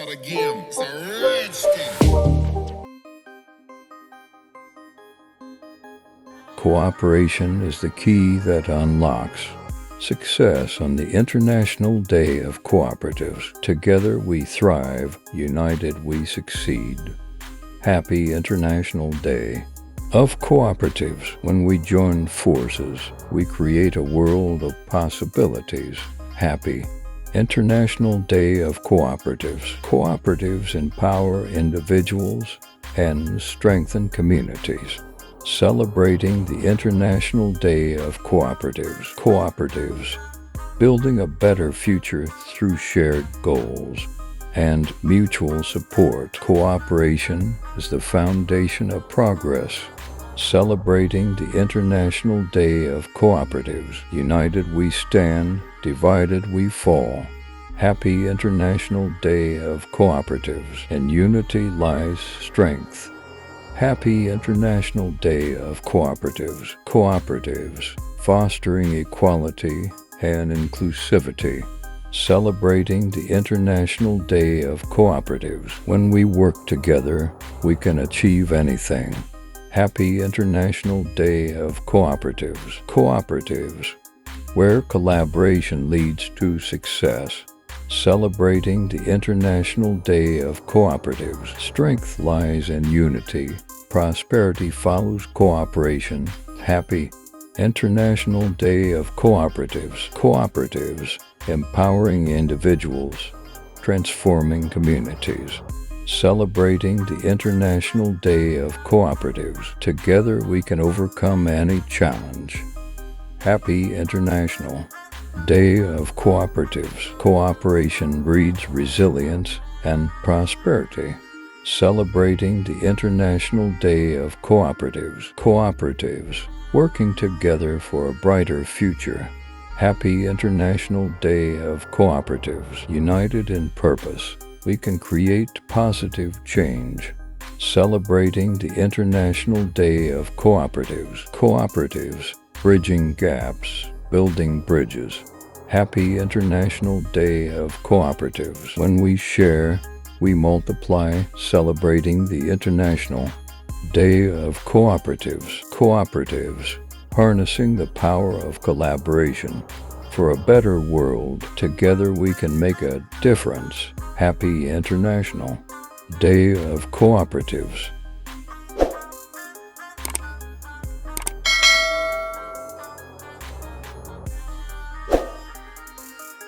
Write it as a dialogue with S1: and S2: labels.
S1: gotta give 'em. It's a redskin.
S2: Cooperation is the key that unlocks success on the International Day of Cooperatives. Together we thrive, united we succeed. Happy International Day of Cooperatives. When we join forces, we create a world of possibilities. Happy International Day of Cooperatives. Cooperatives empower individuals and strengthen communities. Celebrating the International Day of Cooperatives. Cooperatives, building a better future through shared goals and mutual support. Cooperation is the foundation of progress. Celebrating the International Day of Cooperatives. United we stand, divided we fall. Happy International Day of Cooperatives. In unity lies strength. Happy International Day of Cooperatives. Cooperatives, fostering equality and inclusivity. Celebrating the International Day of Cooperatives. When we work together, we can achieve anything. Happy International Day of Cooperatives. Cooperatives, where collaboration leads to success. Celebrating the International Day of Cooperatives. Strength lies in unity. Prosperity follows cooperation. Happy International Day of Cooperatives. Cooperatives, empowering individuals, transforming communities. Celebrating the International Day of Cooperatives. Together we can overcome any challenge. Happy International Day of Cooperatives. Cooperation breeds resilience and prosperity. Celebrating the International Day of Cooperatives. Cooperatives, working together for a brighter future. Happy International Day of Cooperatives. United in purpose, we can create positive change. Celebrating the International Day of Cooperatives. Cooperatives, bridging gaps, building bridges. Happy International Day of Cooperatives. When we share, we multiply. Celebrating the International Day of Cooperatives. Cooperatives, harnessing the power of collaboration for a better world. Together we can make a difference. Happy International Day of Cooperatives.